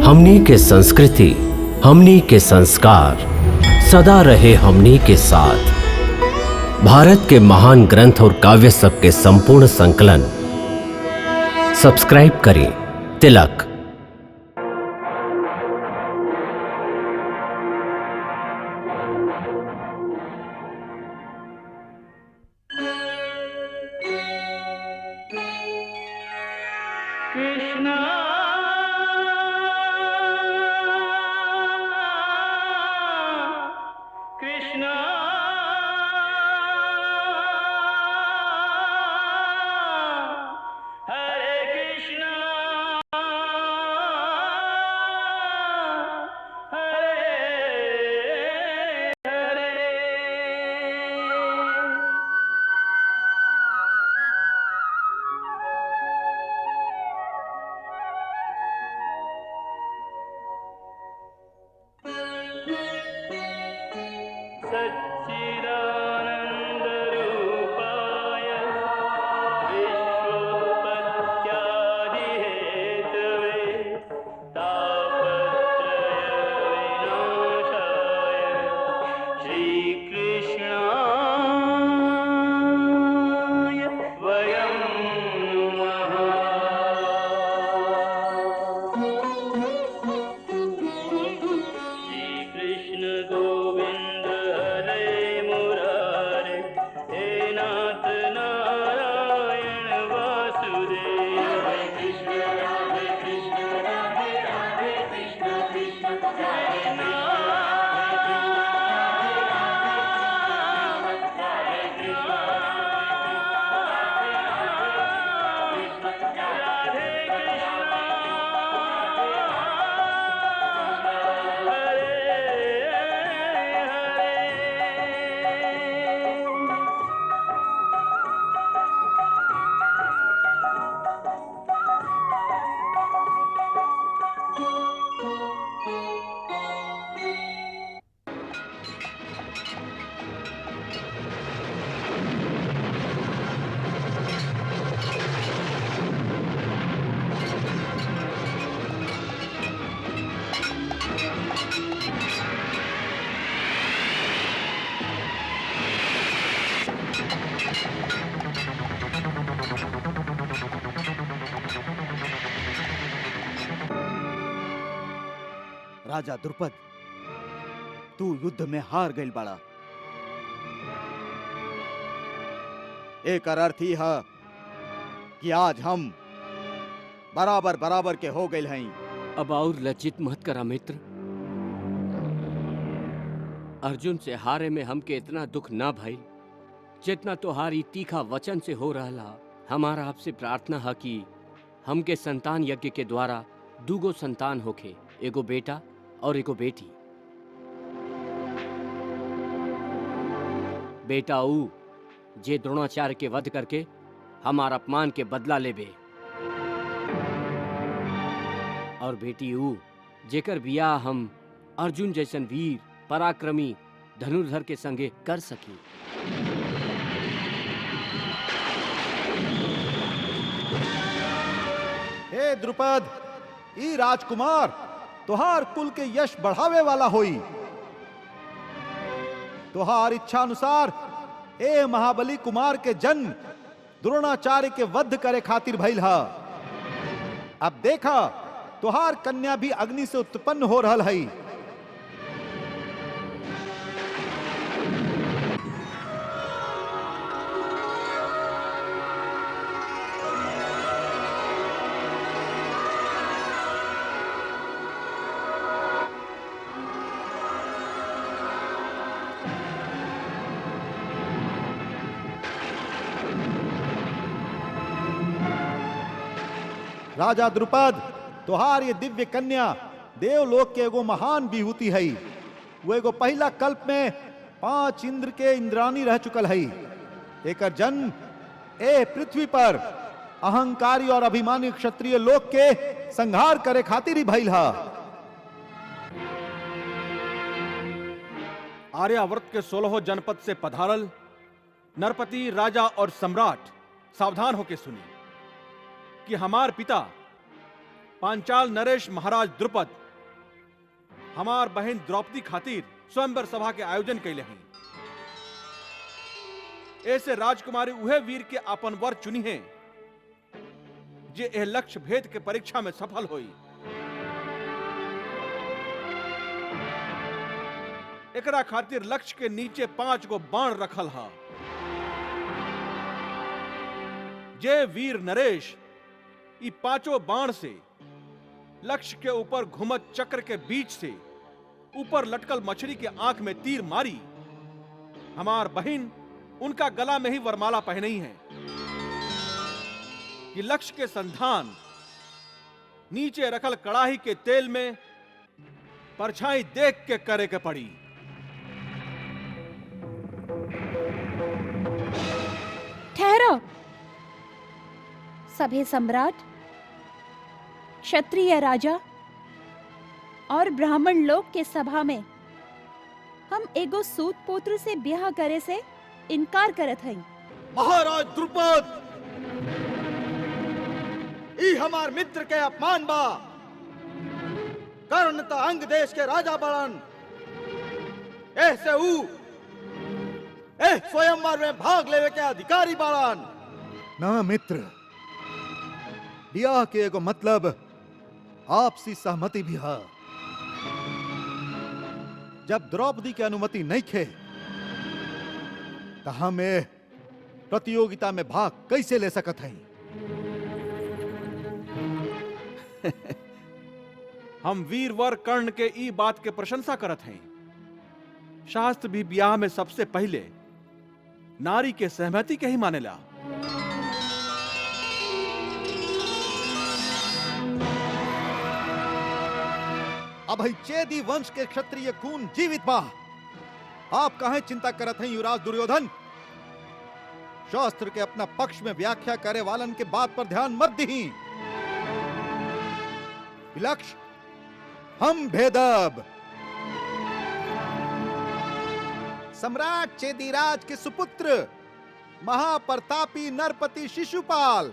हमनी के संस्कृति, हमनी के संस्कार सदा रहे हमनी के साथ। भारत के महान ग्रंथ और काव्य सब के संपूर्ण संकलन सब्सक्राइब करें तिलक। राजा द्रुपद, तू युद्ध में हार गईल बाड़ा। एक अर्थ ही है कि आज हम बराबर बराबर के हो गईल हई। अब और लज्जित मत करा मित्र। अर्जुन से हारे में हमके इतना दुख ना भइल जितना तोहारी तीखा वचन से हो रहा। हमारा आपसे प्रार्थना है कि हमके संतान यज्ञ के द्वारा दूगो संतान होखे, एगो बेटा और एगो बेटी। बेटा ऊ जे द्रोणाचार्य के वध करके हमारा अपमान के बदला लेबे, और बेटी ऊ जेकर बियाह हम अर्जुन जैसन वीर पराक्रमी धनुर्धर के संगे कर सकी। हे द्रुपद, ई राजकुमार तुहार कुल के यश बढ़ावे वाला होई। तुहार इच्छा अनुसार ए महाबली कुमार के जन्म द्रोणाचार्य के वध करे खातिर भइल हा। अब देखा तुहार कन्या भी अग्नि से उत्पन्न हो रहल हई। राजा द्रुपद, तुहार ये दिव्य कन्या देवलोक के एगो महान विभूति है। वो एगो पहला कल्प में 5 इंद्र के इंद्रानी रह चुकल है। एकर जन्म ए पृथ्वी पर अहंकारी और अभिमानी क्षत्रिय लोक के संहार करे खातिर ही भइल हा। आर्यावर्त के 16 जनपद से पधारल नरपति राजा और सम्राट सावधान होकर सुनिए कि हमार पिता पांचाल नरेश महाराज द्रुपद हमार बहन द्रौपदी खातिर स्वयंवर सभा के आयोजन कैले हैं। ऐसे राजकुमारी उहे वीर के अपन वर चुनी है जे एह लक्ष्य भेद के परीक्षा में सफल हुई। एकरा खातिर लक्ष्य के नीचे 5 गो बाण रखल हा। जे वीर नरेश ई 5 बाण से लक्ष्य के ऊपर घुमत चक्र के बीच से ऊपर लटकल मछली के आंख में तीर मारी, हमार बहन उनका गला में ही वरमाला पहनी है कि लक्ष्य के संधान नीचे रखल कड़ाही के तेल में परछाई देख के करे के पड़ी। ठहरो। सभे सम्राट, क्षत्रिय राजा और ब्राह्मण लोग के सभा में हम एगो सूत पुत्र से ब्याह करे से इनकार करत हई। महाराज द्रुपद, ई हमार मित्र के अपमान बा। कर्ण त अंग देश के राजा बड़न, ऐसे ऊ स्वयंवर में भाग लेवे के अधिकारी बड़न। ना मित्र, ब्याह के एगो मतलब आपसी सहमति भी है। जब द्रौपदी की अनुमति नहीं खे तो हम प्रतियोगिता में भाग कैसे ले सकत हैं? हम वीरवर कर्ण के ई बात के प्रशंसा करत हैं। शास्त्र भी ब्याह में सबसे पहले नारी के सहमति के ही मानेला। अब ही चेदी वंश के क्षत्रिय खून जीवित बा। आप काहे चिंता करत हैं युवराज दुर्योधन? शास्त्र के अपना पक्ष में व्याख्या करे वालन के बात पर ध्यान मत दी। लक्ष्य हम भेदब सम्राट चेदीराज के सुपुत्र महाप्रतापी नरपति शिशुपाल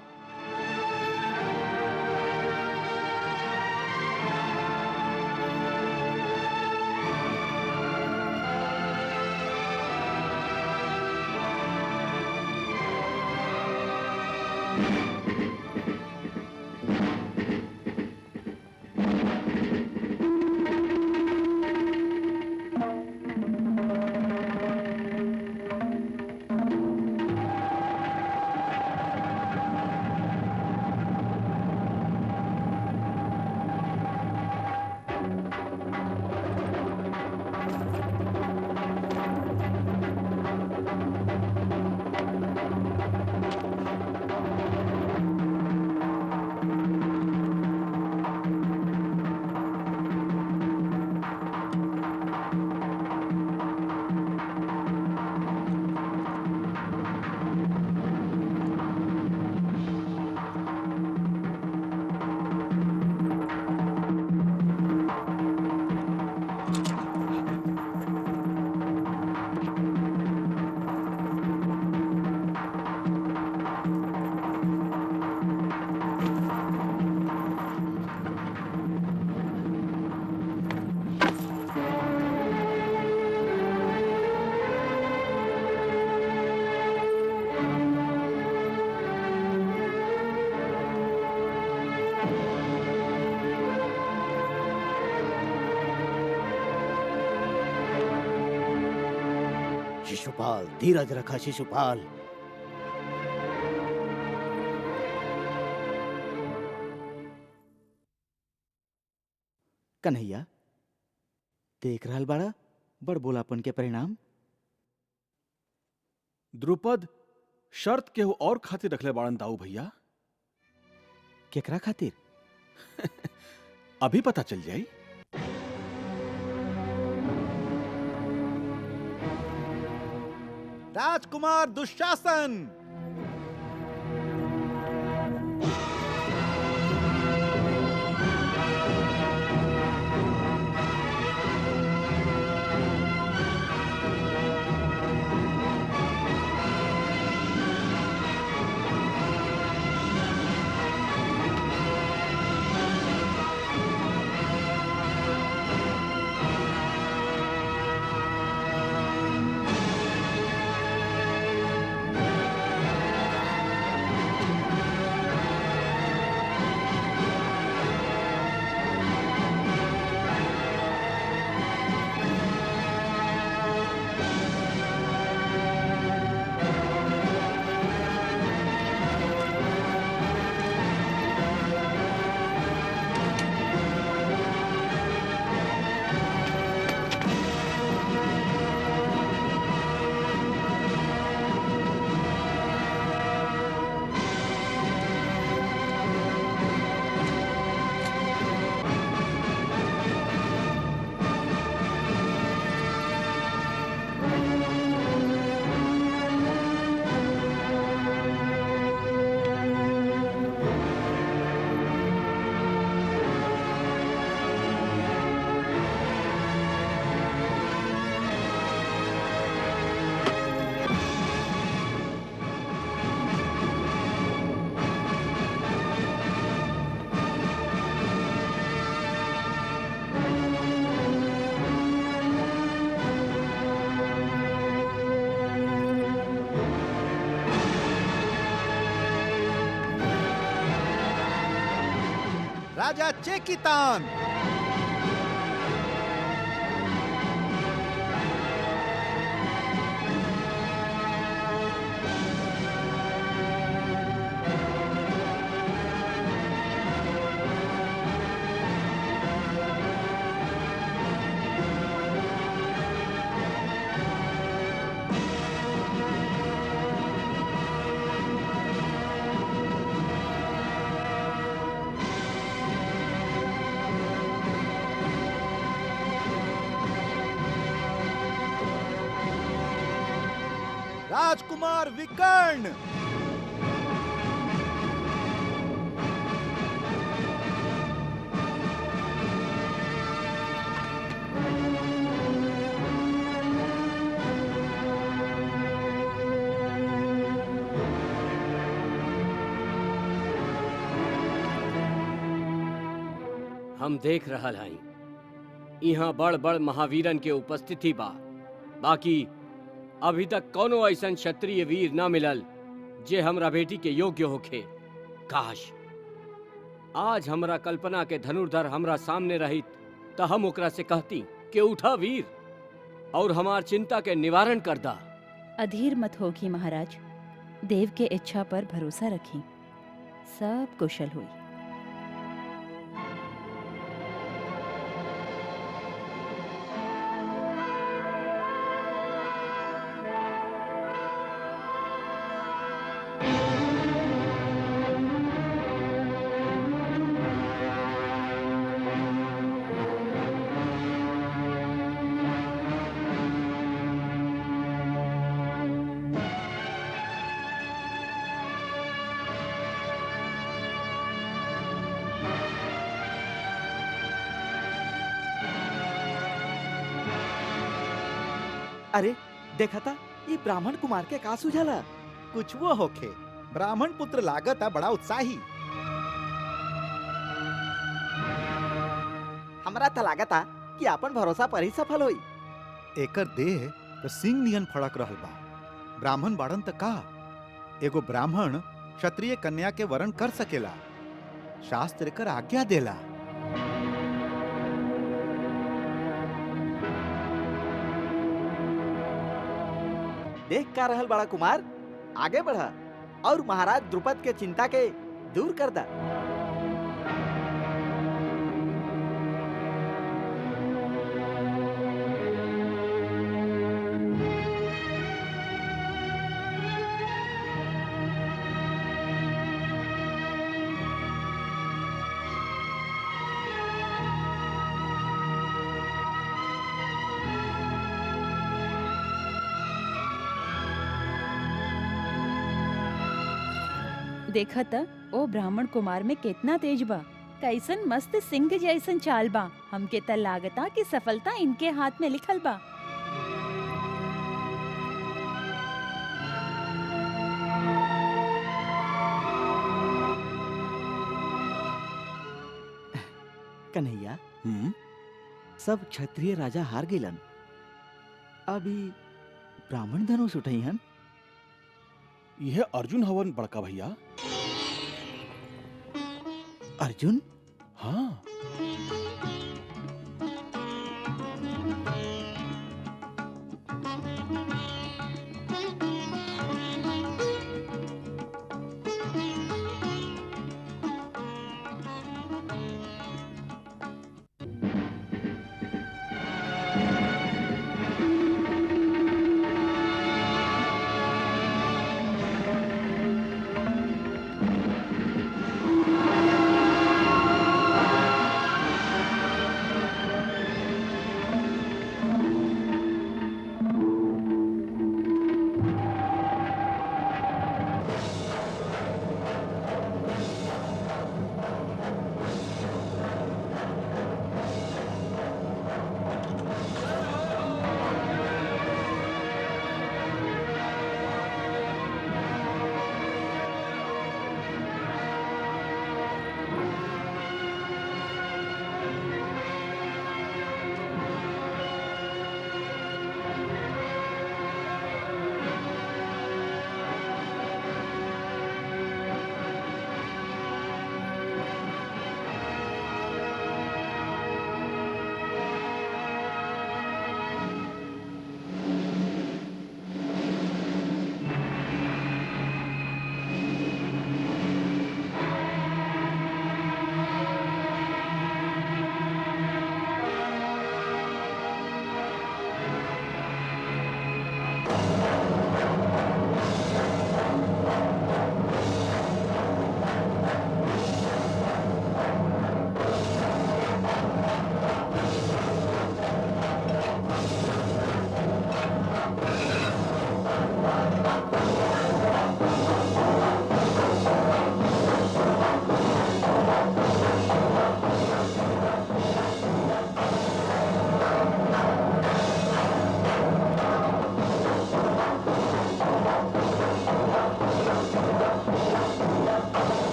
शिशुपाल, धीरज रखा शिशुपाल। कन्हैया, देख रहल बाड़ा बड़ बोलापन के परिणाम। द्रुपद शर्त केहू और खातिर रखले बाड़न दाऊ भैया। केकरा खातिर? अभी पता चल जाई। राजकुमार दुशासन, राजा चेकितान। राजकुमार विकर्ण। हम देख रहल हई यहाँ बड़ बड़ महावीरन के उपस्थिति बा, बाकी अभी तक कोनो ऐसन क्षत्रिय वीर ना मिलल जे हमरा बेटी के योग्य होखे। काश आज हमरा कल्पना के धनुर्धर हमरा सामने रहित त हम ओकरा से कहती कि उठा वीर और हमार चिंता के निवारण कर दा। अधीर मत होगी महाराज, देव के इच्छा पर भरोसा रखी, सब कुशल हुई। अरे देखा था ये ब्राह्मण कुमार के का सुझाला। कुछ वो होखे, ब्राह्मण पुत्र लागत बड़ा उत्साही। हमरा त लागता कि अपन भरोसा पर ही सफल होई। एकर देह तो सिंह नियन फड़क रहल बा। ब्राह्मण बाड़न त का एगो ब्राह्मण क्षत्रिय कन्या के वरण कर सकेला, शास्त्र एकर आज्ञा देला। देख का रहल बड़ा कुमार, आगे बढ़ा और महाराज द्रुपद के चिंता के दूर कर दा। देखा त ओ ब्राह्मण कुमार में कितना तेज बा, कैसन मस्त सिंह जैसन चाल बा। हमके त लागता कि सफलता इनके हाथ में लिखल बा। कन्हैया, सब क्षत्रिय राजा हार गेलन, अभी ब्राह्मण धनुष उठई हन। यह अर्जुन हवन बड़का भैया। अर्जुन? हाँ।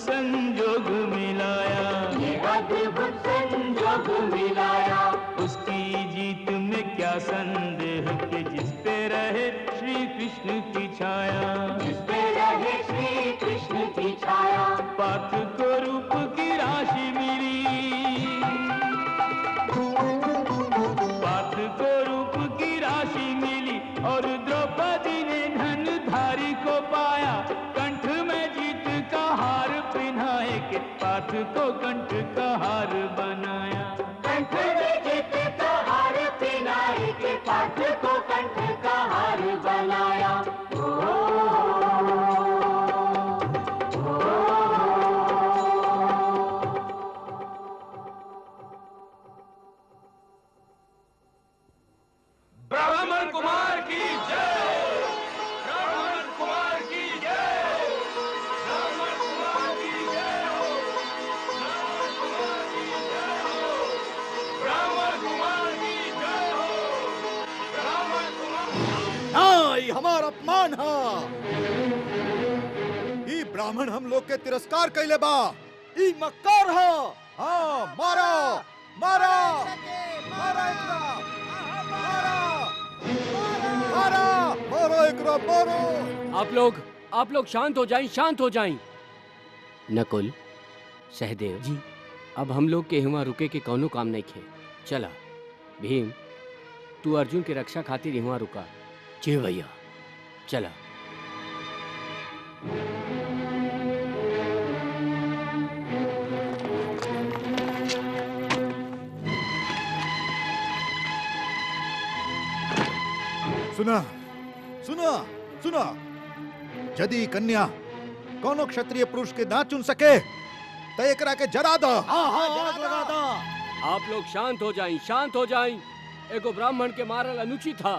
संजोग मिलाया, ये अद्भुत संजोग मिलाया। उसकी जीत में क्या संदेह कि जिस पे रहे श्री कृष्ण की छाया, जिस पे रहे श्री कृष्ण की छाया। पार्थ को रूप की राशि मिली, पार्थ को रूप की राशि मिली, और द्रौपदी ने धनुधारी को पाया। कंठ में जीत का हार पिन्हाए के पार्थ को कंठ का हार बनाया, कंठ में जीत का हार पिन्हाए के पार्थ को कंठ का हार बनाया। ब्राह्मण कुमार की जय, ब्राह्मण कुमार की जय, ब्राह्मण कुमार की जय हो, ब्राह्मण कुमार की जय हो, ब्राह्मण कुमार की जय हो, ब्राह्मण कुमार। हाँ, ये हमारा अपमान हा। ई ब्राह्मण हम लोग के तिरस्कार कैले बा। ई मक्कार हो। हाँ, मारो मारो मारो एकरा, मारो मारो मारो एकरा, मारो। आप लोग शांत हो जाएं, शांत हो जाएं। नकुल, सहदेव जी, अब हम लोग के यहाँ रुके के कौनो काम नहीं खे। चला भीम, तू अर्जुन के रक्षा खातिर यहाँ रुका। जी भैया, चला। सुना सुना सुना, यदि कन्या कोनो क्षत्रिय पुरुष के ना चुन सके तो एकरा के जरा दो। आग लगा दो। आप लोग शांत हो जाएं, शांत हो जाएं। एगो ब्राह्मण के मारल अनुचित था।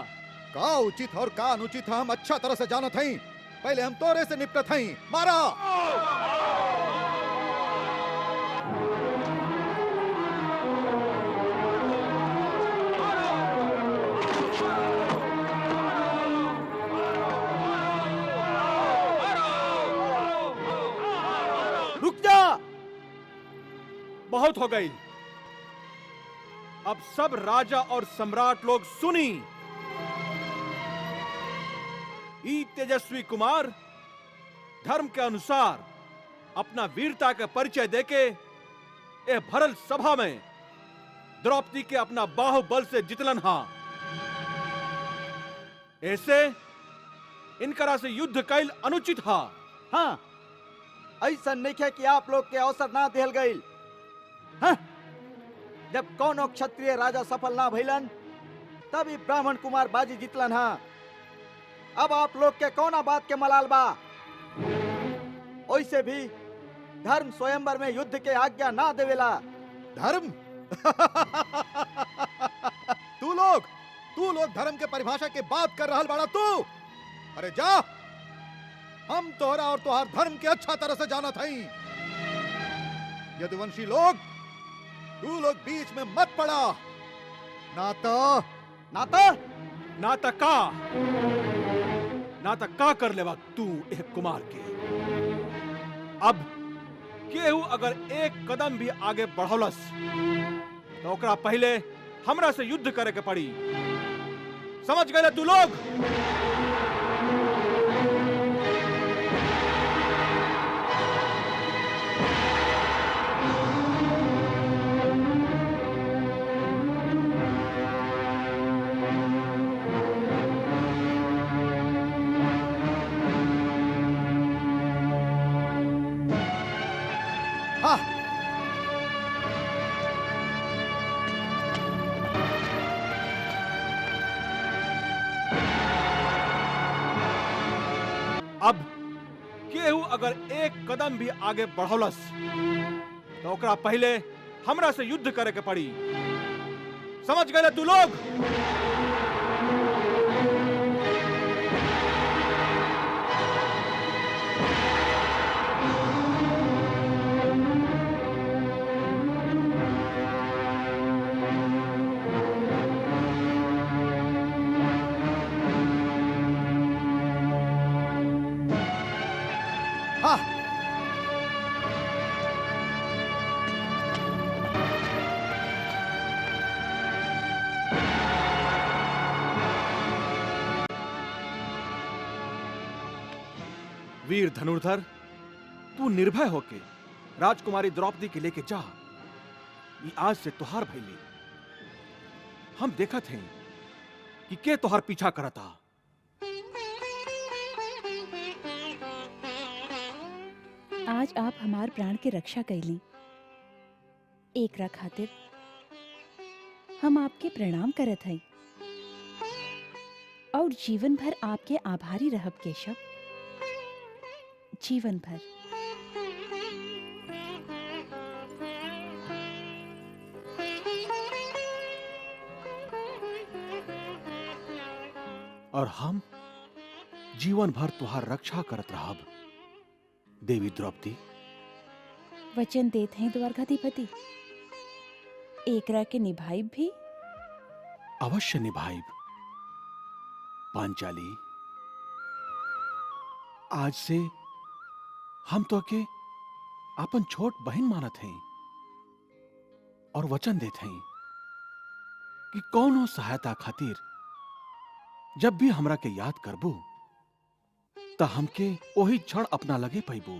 का उचित और का अनुचित हम अच्छा तरह से जानत हई। पहले हम तोरे से निपटत हई। मारा। रुक जा। बहुत हो गई। अब सब राजा और सम्राट लोग सुनी। ई तेजस्वी कुमार धर्म के अनुसार अपना वीरता का परिचय देके ए भरल सभा में द्रौपदी के अपना बाहुबल से जितलन हा। ऐसे इनकरा से युद्ध कैल अनुचित हा। हाँ, ऐसा नहीं है कि आप लोग के अवसर ना दिल गईल। हाँ? जब कोनो क्षत्रिय राजा सफल ना भइलन तभी ब्राह्मण कुमार बाजी जीतलन। हाँ, अब आप लोग के कौना बात के मलाल बा। ओइसे भी धर्म स्वयंवर में युद्ध के आज्ञा ना देवेला। धर्म? तू लोग धर्म के परिभाषा के बात कर रहल बाड़ा तू। अरे जा, हम तोहरा और तोहार धर्म के अच्छा तरह से जानत हई। यदुवंशी लोग, तू लोग बीच में मत पड़ा। नाता का कर लेवा तू एक कुमार के। अब केहू अगर एक कदम भी आगे बढ़ौलस तो ओकरा पहले हमरा से युद्ध करे के पड़ी। समझ गए तू लोग? हाँ, अब केहू अगर एक कदम भी आगे बढ़ौलस तो ओकरा पहले हमरा से युद्ध करे के पड़ी। समझ गए तू लोग? हाँ, वीर धनुर्धर, तू निर्भय होके राजकुमारी द्रौपदी के लेके जा। ये आज से तुहार भैली। हम देखत हैं कि के तुहार पीछा करता। आज आप हमार प्राण के रक्षा कैली, एकरा खातिर हम आपके प्रणाम करत हई और जीवन भर आपके आभारी रहब केशव, जीवन भर। और हम जीवन भर तुहार रक्षा करत रहब देवी द्रौपदी। वचन देत हैं द्वारकाधिपति, एकरा के निभाइब भी। अवश्य निभाइब। पांचाली, आज से हम तो के अपन छोट बहन मानत हैं और वचन देते हैं कि कौनो सहायता खातिर जब भी हमरा के याद करबू त हमके वही क्षण अपना लगे पैबू।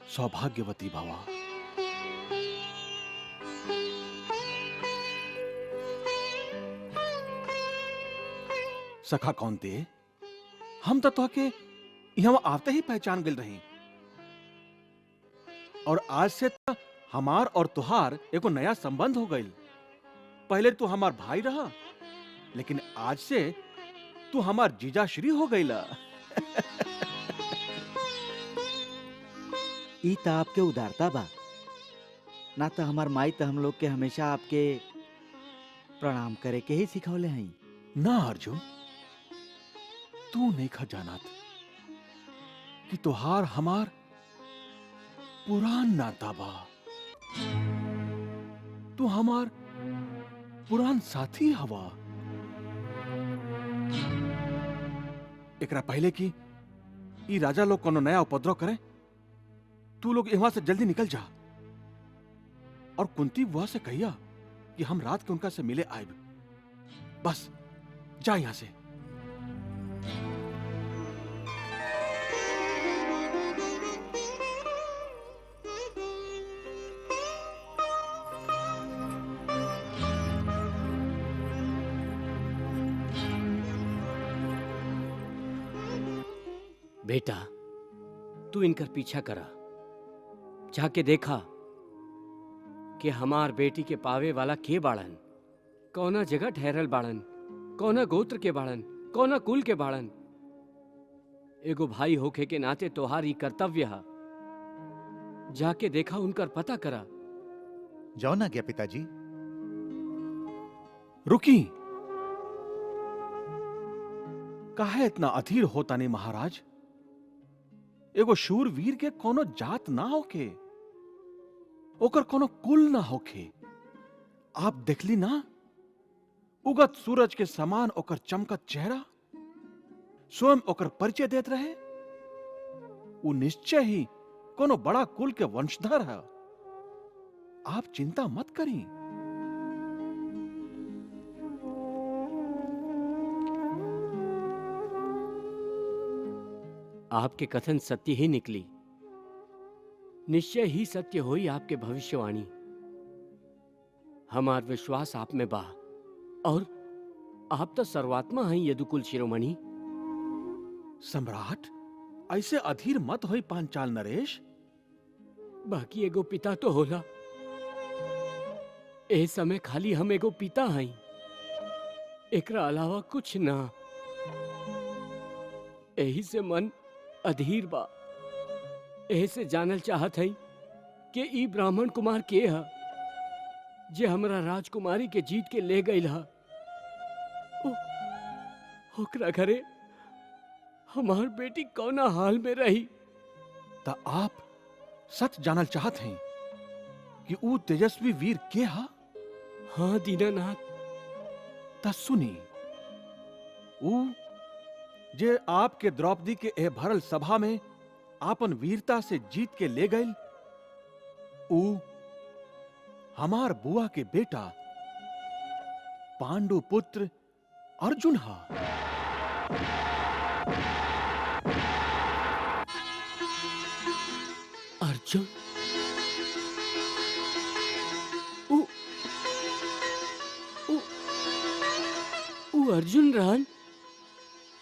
सौभाग्यवती भवा। सखा कौनते, हम तो के यहाँ आते ही पहचान गल रही और आज से तो हमार और तुहार एको नया संबंध हो गई। पहले तू हमार भाई रहा, लेकिन आज से तू हमार जीजा श्री हो गईला। ई त आपके उदारता बा, ना तो हमार माई तो हम लोग के हमेशा आपके प्रणाम करे के ही सिखौले हैं। ना अर्जुन, तू नहीं खा जानत कि तुहार हमार पुरान नाता बा। तू हमार पुरान साथी हवा। एकरा पहले कि ई राजा लोग कोनो नया उपद्रव करे, तू लोग यहाँ से जल्दी निकल जा और कुंती बुआ से कहिया कि हम रात के उनका से मिले आएब। बस जा यहां से। बेटा, तू इनकर पीछा करा। जाके देखा कि हमार बेटी के पावे वाला के बाड़न, कौना जगह ठहरल बाड़न, कौना गोत्र के बाड़न, कौना कुल के बाड़न। एगो भाई होखे के नाते तोहारी कर्तव्य है। जाके देखा, उनकर पता करा। जाओ ना गया पिताजी। रुकी, काहे इतना अधीर होता नहीं महाराज? एगो शूरवीर के कोनो जात ना होके, ओकर कोनो कुल ना होके। आप देखली ना, उगत सूरज के समान ओकर चमकत चेहरा स्वयं ओकर परिचय देत रहे। वो निश्चय ही कोनो बड़ा कुल के वंशधर है। आप चिंता मत करी। आपके कथन सत्य ही निकली। निश्चय ही सत्य होई आपके भविष्यवाणी। हमार विश्वास आप में बा और आप तो सर्वात्मा हैं यदुकुल शिरोमणि। सम्राट, ऐसे अधीर मत होई पांचाल नरेश। बाकी एगो पिता तो होला। ए समय खाली हम एगो पिता हैं, एकरा अलावा कुछ ना। एही से मन अधीर बा। एही से जानल चाहत है कि ई ब्राह्मण कुमार के है जे हमरा राजकुमारी के जीत के ले गई हा। ओकरा घरे हमार बेटी कौना हाल में रही। ता आप सच जानल चाहत हैं कि ऊ तेजस्वी वीर के हा? हाँ दीनानाथ। ता सुनी, ऊ जे आपके द्रौपदी के ए भरल सभा में आपन वीरता से जीत के ले गए, ऊ हमार बुआ के बेटा पांडु पुत्र अर्जुन हा। अर्जुन उ, उ, उ अर्जुन रहन।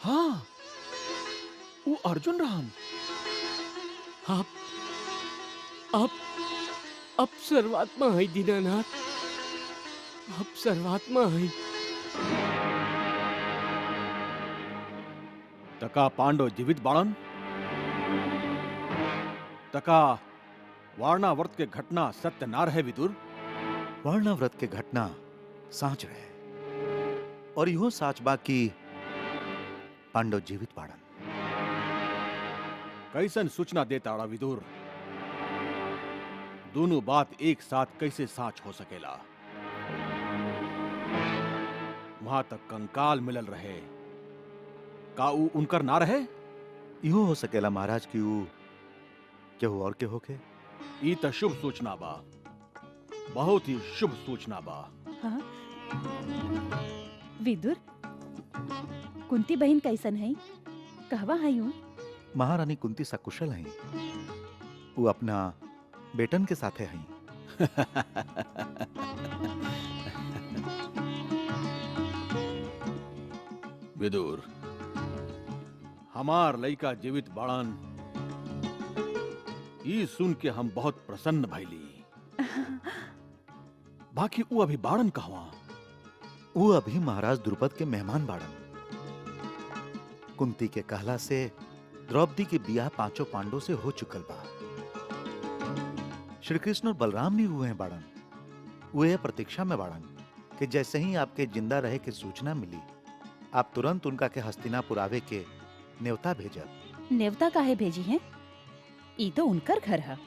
हाँ, वो अर्जुन रहन। अब सर्वात्मा है दीनानाथ, अब सर्वात्मा है। तका पांडव जीवित बाड़न। तका वारणाव्रत के घटना सत्य ना रहे विदुर। वर्णाव्रत के घटना साँच रहे और यूं साच बा की पांडव जीवित बाड़न। कैसन सूचना देता अड़ा विदुर। दोनों बात एक साथ कैसे साच हो सकेला। वहां तक कंकाल मिलल रहे, का ऊ उनकर ना रहे। यूं हो सकेला महाराज की ऊ केहू और के होके। ई त शुभ सूचना बा, बहुत ही शुभ सूचना बा। हाँ? विदुर, कुंती बहन कैसन है? कहवा है यूं? महारानी कुंती सकुशल हैं। वो अपना बेटन के साथे हैं। विदुर, हमार लइका जीवित बाड़न, ई सुन के हम बहुत प्रसन्न भइली। बाकी वो अभी बाड़न कहवा? वो अभी महाराज द्रुपद के मेहमान बाड़न। कुंती के कहला से द्रौपदी के बियाह पांचों पांडवों से हो चुकल बा। श्री कृष्ण और बलराम भी हुए हैं बाड़न। वे प्रतीक्षा में बाड़न कि जैसे ही आपके जिंदा रहे की सूचना मिली, आप तुरंत उनका के हस्तिनापुर आवे के न्योता भेजब। नेवता काहे भेजी है? ई तो उनकर घर है,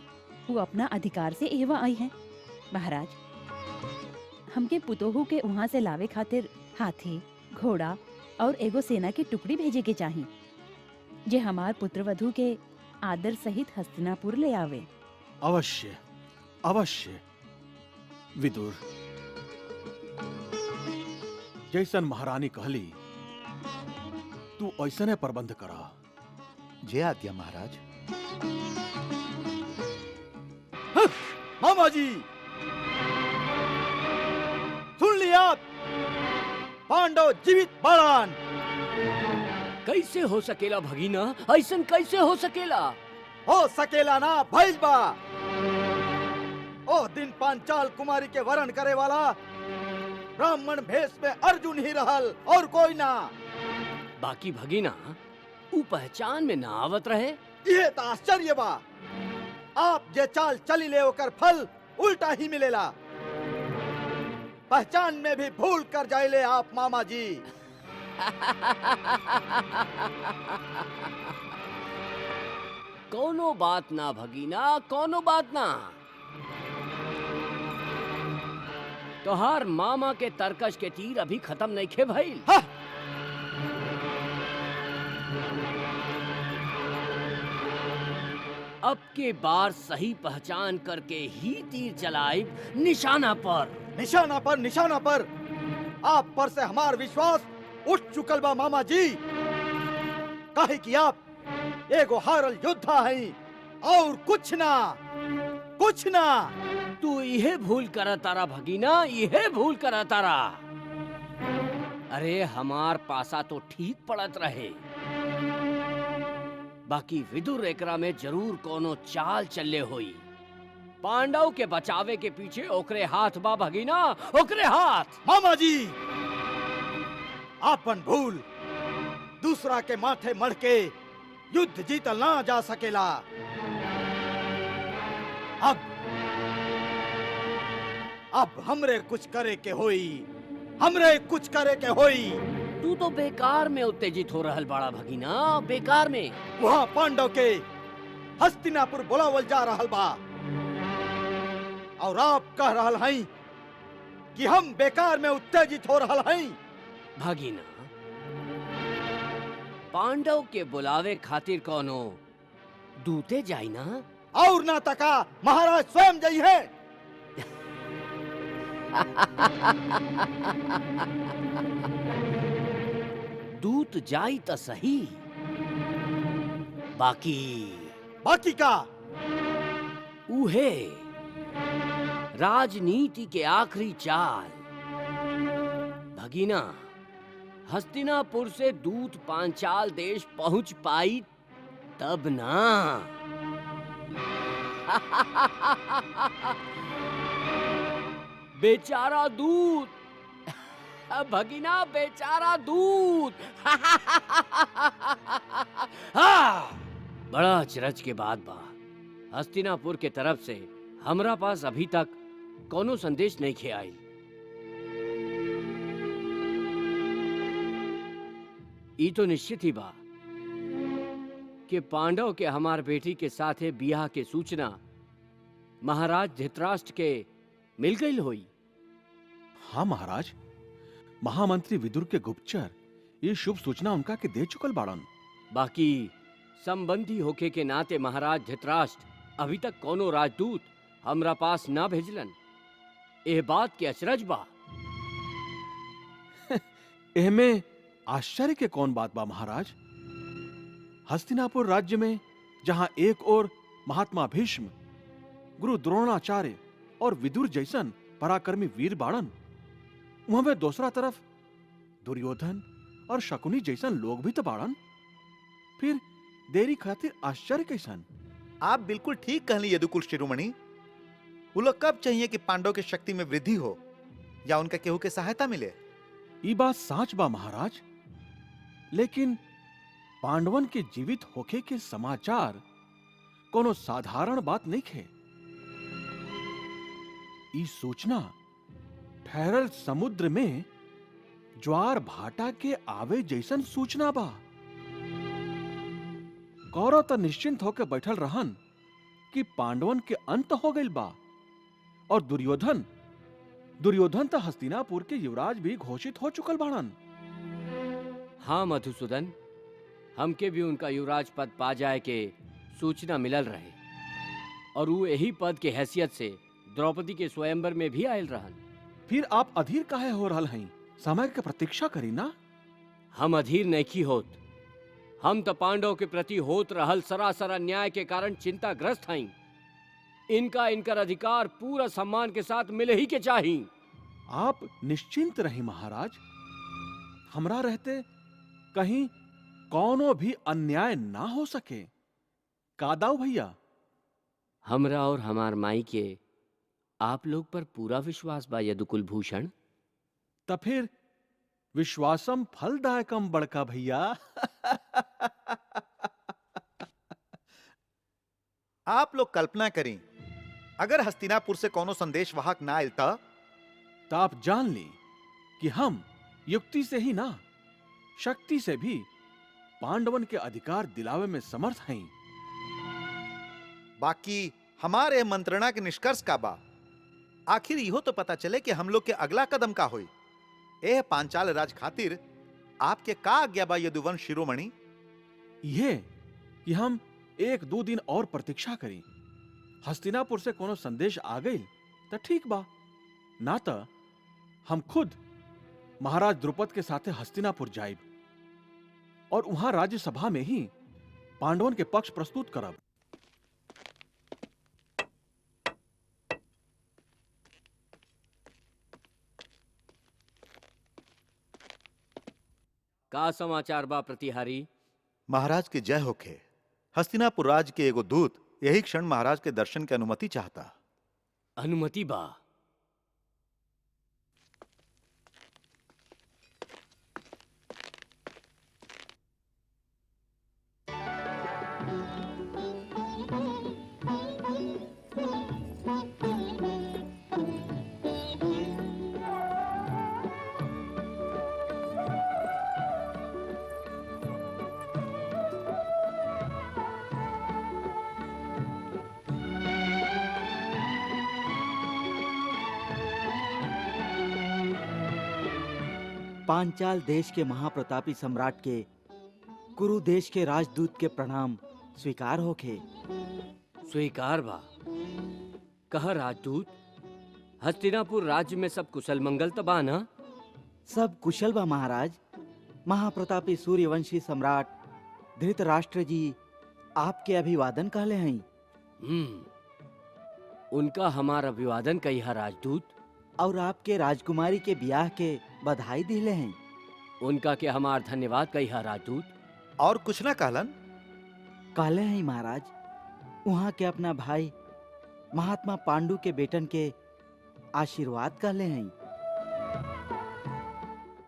वो अपना अधिकार से एवा आई है। महाराज, हमके पुतोहू के वहाँ से लावे खातिर हाथी, घोड़ा और एगो सेना की टुकड़ी भेजे के चाहिए, जे हमार पुत्रवधू के आदर सहित हस्तिनापुर ले आवे। अवश्य अवश्य विदुर, जैसन महारानी कहली तू ऐसने प्रबंध करा। जे आज्ञा महाराज। मामा जी, सुन लिया, पांडव जीवित बाड़न। कैसे हो सकेला भगीना? ऐसन कैसे हो सकेला? हो सकेला ना भइल बा। ओ दिन पांचाल कुमारी के वरण करे वाला ब्राह्मण भेष में अर्जुन ही रहल और कोई ना। बाकी भगीना ऊ पहचान में ना आवत रहे। ये तो आश्चर्य बा। आप जे चाल चली ले ओकर फल उल्टा ही मिलेला। पहचान में भी भूल कर जाइले आप मामा जी। कोनो बात ना भगीना, कोनो बात ना। तोहार मामा के तरकश के तीर अभी खत्म नहीं खे भइल। हाँ। अब के बार सही पहचान करके ही तीर चलाइब निशाना पर। निशाना पर, निशाना पर। आप पर से हमार विश्वास उठ चुकल बा मामा जी। काहे कि आप एगो हारल योद्धा हैं और कुछ ना, कुछ ना। तू इहे भूल करा तारा भगीना, इहे भूल करा तारा। अरे हमार पासा तो ठीक पड़त रहे, बाकी विदुर एकरा में जरूर कोनो चाल चले होई। पांडव के बचावे के पीछे ओकरे हाथ बा भगीना, ओकरे हाथ। मामा जी, आपन भूल दूसरा के माथे मढ़ के युद्ध जीतल ना जा सकेला। अब हमरे कुछ करे के होई, हमरे कुछ करे के होई। तू तो बेकार में उत्तेजित हो रहल बड़ा भगीना, बेकार में। वहाँ पांडव के हस्तिनापुर बुलावल जा रहल बा और आप कह रहल हैं कि हम बेकार में उत्तेजित हो रहल हैं। भगीना, पांडव के बुलावे खातिर कोनो दूते जाई ना? और ना तका महाराज स्वयं जई है। दूत जाई त सही, बाकी बाकी का उहे राजनीति के आखिरी चाल। भगीना, हस्तिनापुर से दूत पांचाल देश पहुंच पाई तब ना। बेचारा दूत, भगीना बेचारा दूत। बड़ा अचरज के बात बा, हस्तिनापुर के तरफ से हमरा पास अभी तक कोनो संदेश नहीं खे आई। ई तो निश्चित ही बा कि पांडव के हमार बेटी के साथे बियाह के सूचना महाराज धृतराष्ट्र के मिल गई होई। हाँ महाराज, महामंत्री विदुर के गुप्तचर ये शुभ सूचना उनका के दे चुकल बाड़न। बाकी संबंधी होके के नाते महाराज धृतराष्ट्र अभी तक कोनो राजदूत हमरा पास ना भेजलन। एह बात के अचरज बा। एहमे आश्चर्य के कौन बात बा महाराज? हस्तिनापुर राज्य में जहां एक ओर महात्मा भीष्म, गुरु द्रोणाचार्य और विदुर जैसन पराक्रमी वीर बाड़न, वहां में दूसरा तरफ दुर्योधन और शकुनी जैसन लोग भी तो बाड़न। फिर देरी खातिर आश्चर्य कैसन? आप बिल्कुल ठीक कहली यदुकुल शिरोमणि। वो लोग कब चाहिए कि पांडव की शक्ति में वृद्धि हो या उनका केहू के सहायता मिले। ये बात साच बा महाराज, लेकिन पांडवन के जीवित होके के समाचार कोनो साधारण बात नहीं खे। ई सूचना ठहरल समुद्र में ज्वार भाटा के आवे जैसन सूचना बा। कौरव तो निश्चिंत होकर बैठल रहन कि पांडवन के अंत हो गइल बा, और दुर्योधन तो हस्तिनापुर के युवराज भी घोषित हो चुकल बाड़न। हाँ मधुसूदन, हमके भी उनका युवराज पद पा जाए के सूचना मिलल रहे, और वो यही पद के हैसियत से द्रौपदी के स्वयंवर में भी आयल रहन। फिर आप अधीर काहे हो रहल हई? समय के प्रतीक्षा करी ना। हम अधीर नहीं होत, हम तो पांडव के प्रति होत रहल सरासर अन्याय के कारण चिंताग्रस्त हई। इनकर अधिकार पूरा सम्मान के साथ मिले ही के चाहिए। आप निश्चिंत रही महाराज, हमरा रहते कहीं कौनो भी अन्याय ना हो सके। कादाऊ भैया, हमरा और हमार माई के आप लोग पर पूरा विश्वास बा यदुकुल भूषण। तो फिर विश्वासम फलदायकम बड़का भैया। आप लोग कल्पना करें, अगर हस्तिनापुर से कोनो संदेश वाहक ना आयता तो आप जान ली कि हम युक्ति से ही ना, शक्ति से भी पांडवन के अधिकार दिलावे में समर्थ हैं। बाकी हमारे मंत्रणा के निष्कर्ष का बा। आखिर इहो तो पता चले कि हम लोग के अगला कदम का होई। एह पांचाल राज खातिर आपके का आज्ञा बा यदुवंश शिरोमणि? ये कि हम 1-2 दिन और प्रतीक्षा करी। हस्तिनापुर से कोनो संदेश आ गई तो ठीक बा, ना तो हम खुद महाराज द्रुपद के साथे हस्तिनापुर जाइब और वहां राज्यसभा में ही पांडवन के पक्ष प्रस्तुत करब। का समाचार बा प्रतिहारी? महाराज की जय होखे। हस्तिनापुर राज के एगो दूत यही क्षण महाराज के दर्शन की अनुमति चाहता। अनुमति बा? पांचाल देश के महाप्रतापी सम्राट के कुरु देश के राजदूत के प्रणाम स्वीकार होखे। स्वीकार बा? कह राजदूत, हस्तिनापुर राज्य में सब कुशल मंगल तो बा ना? सब कुशल बा महाराज। महाप्रतापी सूर्यवंशी सम्राट धृतराष्ट्र जी आपके अभिवादन कहले हैं। उनका हमारा अभिवादन कहिया राजदूत। और आपके राजकुमारी के ब्याह के बधाई दिले हैं। उनका के हमार धन्यवाद कहिया राजदूत। और कुछ ना कहलन? कहले हैं महाराज, वहाँ के अपना भाई महात्मा पांडु के बेटन के आशीर्वाद कहले हैं।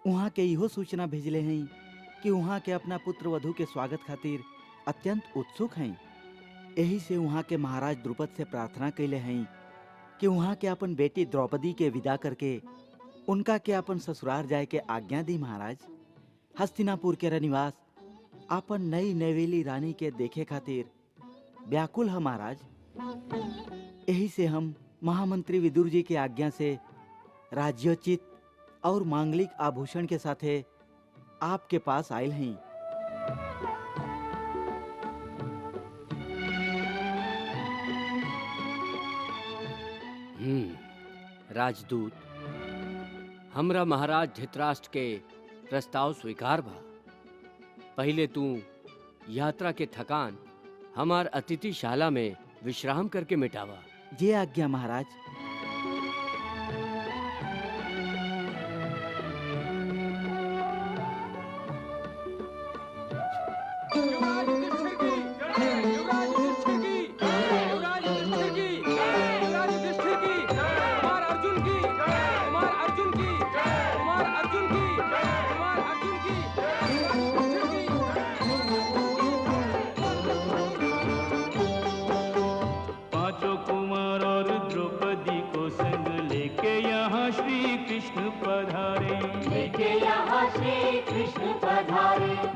वहाँ के इहो सूचना भेजले हैं कि वहाँ के अपना पुत्र वधु के स्वागत खातिर अत्यंत उत्सुक हैं। यही से वहाँ के महाराज द्रुपद से प्रार्थना कैले हैं कि वहाँ के अपन बेटी द्रौपदी के विदा करके उनका के अपन ससुराल जाए के आज्ञा दी। महाराज, हस्तिनापुर के रनिवास अपन नई नवेली रानी के देखे खातिर व्याकुल है। महाराज, यही से हम महामंत्री विदुर जी के आज्ञा से राज्योचित और मांगलिक आभूषण के साथे आपके पास आयल हैं। राजदूत, हमरा महाराज धृतराष्ट्र के प्रस्ताव स्वीकार बा। पहले तू यात्रा के थकान हमार अतिथिशाला में विश्राम करके मिटावा। जे आज्ञा महाराज।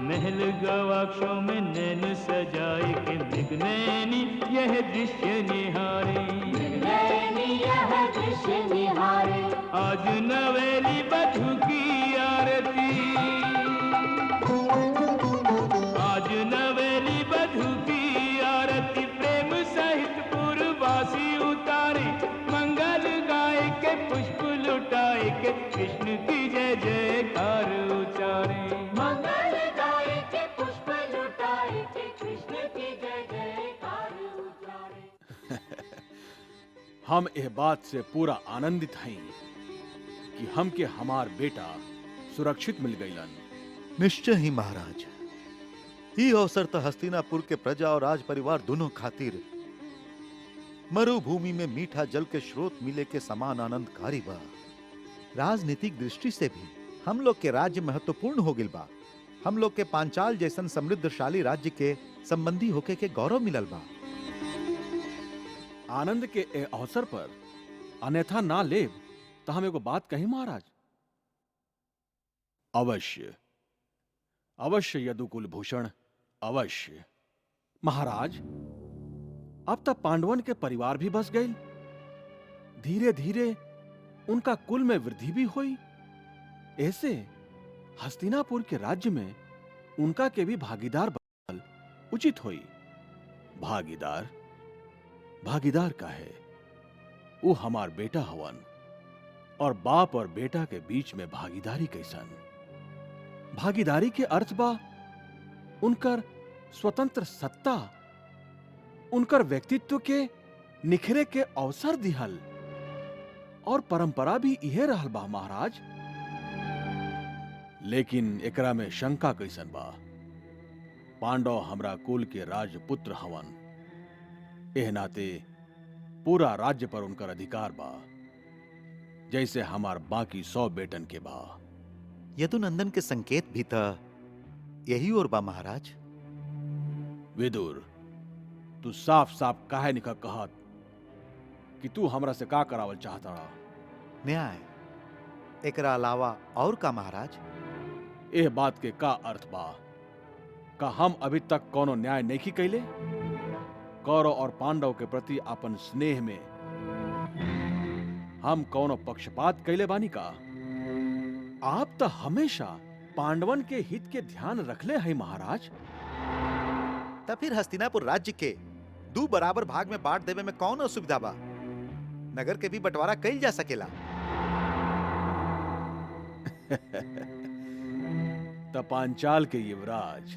महल गवाक्षों में नैन सजाए के मृगनैनी यह दृश्य निहारे। आज नवेली बधू की आरती, आज नवेली बधू की आरती प्रेम सहित पूर्ववासी उतारे। मंगल गाय के पुष्प लुटाए के कृष्ण की जय जयकार उचारे। हम यह बात से पूरा आनंदित हैं कि हम के हमार बेटा सुरक्षित मिल गईलन। निश्चय ही महाराज, ही अवसर तो हस्तिनापुर के प्रजा और राज परिवार दोनों खातिर मरुभूमि में मीठा जल के स्रोत मिले के समान आनंदकारी बा। राजनीतिक दृष्टि से भी हम लोग के राज्य महत्वपूर्ण हो गिल बा। हम लोग के पांचाल जैसन समृद्धशाली राज्य के संबंधी होके के गौरव मिलल बा। आनंद के ए अवसर पर अन्यथा ना लेब तो हम एगो बात कही महाराज। अवश्य अवश्य यदुकुल भूषण अवश्य। महाराज, अब तक पांडवन के परिवार भी बस गए, धीरे धीरे उनका कुल में वृद्धि भी हुई। ऐसे हस्तिनापुर के राज्य में उनका के भी भागीदार बल उचित हुई। भागीदार भागीदार का है, वो हमार बेटा हवन, और बाप और बेटा के बीच में भागीदारी कैसन? भागीदारी के अर्थ बा उनकर स्वतंत्र सत्ता, उनकर व्यक्तित्व के निखरे के अवसर दिहल, और परंपरा भी इहे रहल बा महाराज। लेकिन एकरा में शंका कैसन बा? पांडव हमरा कुल के राजपुत्र हवन, एह नाते पूरा राज्य पर उनकर अधिकार बा, जैसे हमार बाकी 100 बेटन के बा। यदुनंदन के संकेत भी था यही और बा महाराज। विदुर, तू साफ साफ काहे निका कहत कि तू हमरा से का करावल चाहता? न्याय, एकरा अलावा और का महाराज? एह बात के का अर्थ बा? का हम अभी तक कोनो न्याय नहीं कैले? कौरव और पांडव के प्रति अपन स्नेह में हम कौनो पक्षपात कैले बानी का? आप तो हमेशा पांडवन के हित के ध्यान रखले हैं महाराज। तब फिर हस्तिनापुर राज्य के 2 बराबर भाग में बांट देवे में कौन असुविधा बा? नगर के भी बंटवारा कैल जा सकेला। त पांचाल के युवराज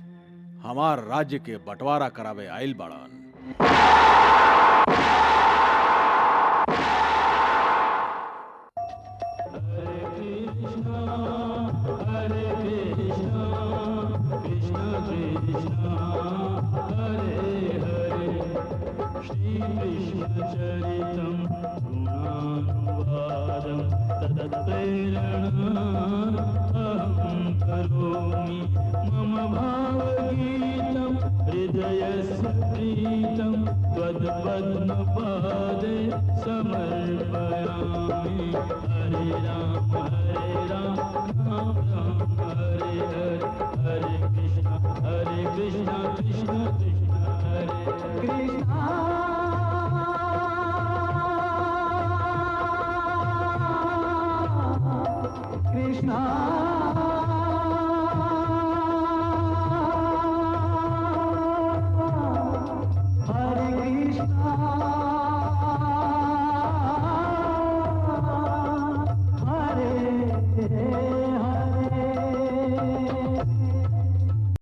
हमार राज्य के बंटवारा करावे आइल बाड़न। मम भावगीतं हृदयस्य प्रीतं त्वद्पद्मपादे समर्पयामि। हरे राम राम राम हरे हरे, हरे कृष्ण